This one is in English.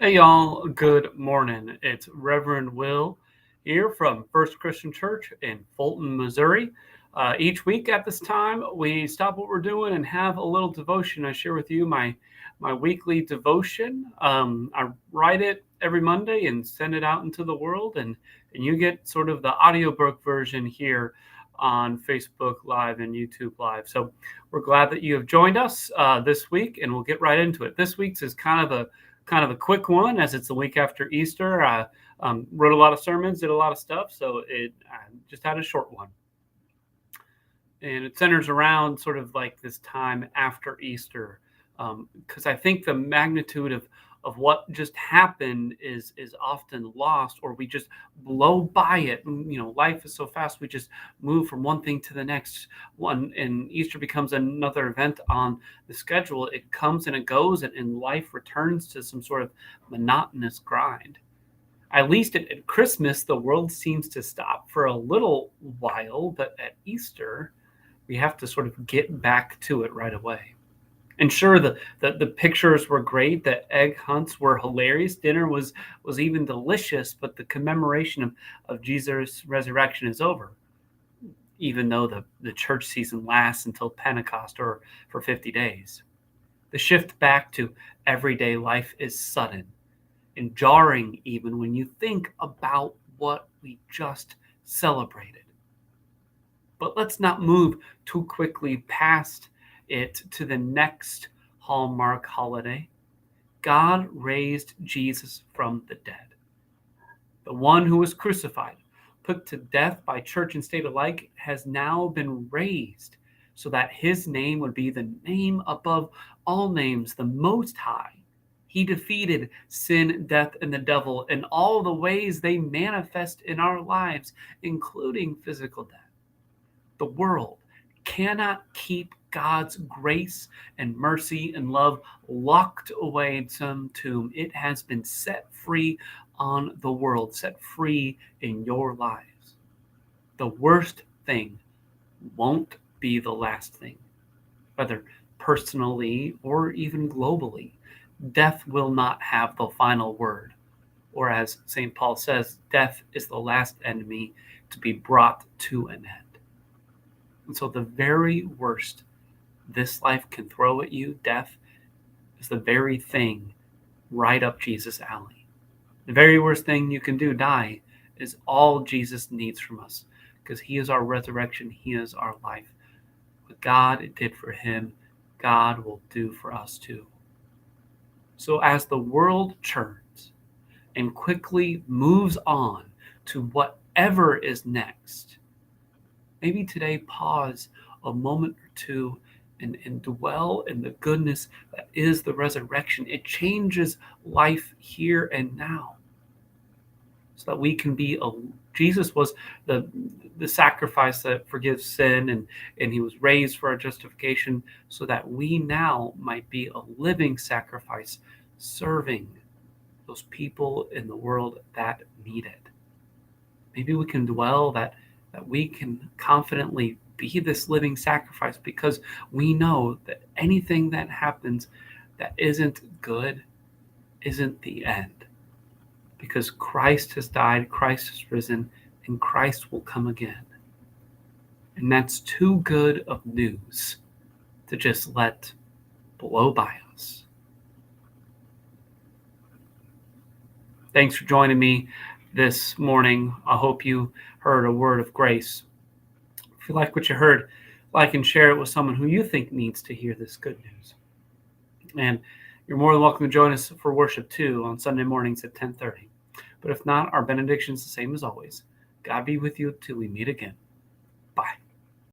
Hey y'all, good morning. It's Reverend Will here from First Christian Church in Fulton, Missouri. Each week at this time, we stop what we're doing and have a little devotion. I share with you my weekly devotion. I write it every Monday and send it out into the world, and you get sort of the audiobook version here on Facebook Live and YouTube Live. So we're glad that you have joined us this week, and we'll get right into it. This week's is kind of a quick one, as it's the week after Easter. I wrote a lot of sermons, did a lot of stuff, so I just had a short one. And it centers around sort of like this time after Easter, because I think the magnitude of what just happened is often lost, or we just blow by it. Life is so fast, we just move from one thing to the next one, and Easter becomes another event on the schedule. It comes and it goes, and life returns to some sort of monotonous grind. At least at Christmas, the world seems to stop for a little while, but at Easter, we have to sort of get back to it right away. And sure, the pictures were great. The egg hunts were hilarious. Dinner was even delicious, but the commemoration of Jesus' resurrection is over, even though the church season lasts until Pentecost, or for 50 days. The shift back to everyday life is sudden and jarring, even when you think about what we just celebrated. But let's not move too quickly past it to the next Hallmark holiday. God raised Jesus from the dead. The one who was crucified, put to death by church and state alike, has now been raised so that his name would be the name above all names, the Most High. He defeated sin, death, and the devil in all the ways they manifest in our lives, including physical death. The world cannot keep God's grace and mercy and love locked away in some tomb. It has been set free on the world, set free in your lives. The worst thing won't be the last thing, whether personally or even globally. Death will not have the final word. Or as St. Paul says, death is the last enemy to be brought to an end. And so the very worst this life can throw at you, death, is the very thing right up Jesus' alley. The very worst thing you can do, die, is all Jesus needs from us, because he is our resurrection, he is our life. What God did for him, God will do for us too. So as the world churns and quickly moves on to whatever is next, maybe today pause a moment or two and dwell in the goodness that is the resurrection. It changes life here and now, so that we can be Jesus was the sacrifice that forgives sin, and he was raised for our justification, so that we now might be a living sacrifice, serving those people in the world that need it. Maybe we can dwell that we can confidently be this living sacrifice, because we know that anything that happens that isn't good isn't the end, because Christ has died, Christ has risen, and Christ will come again. And that's too good of news to just let blow by us. Thanks for joining me this morning. I hope you heard a word of grace. If you like what you heard, like and share it with someone who you think needs to hear this good news. And you're more than welcome to join us for worship too on Sunday mornings at 10:30. But if not, our benediction's the same as always. God be with you till we meet again. Bye.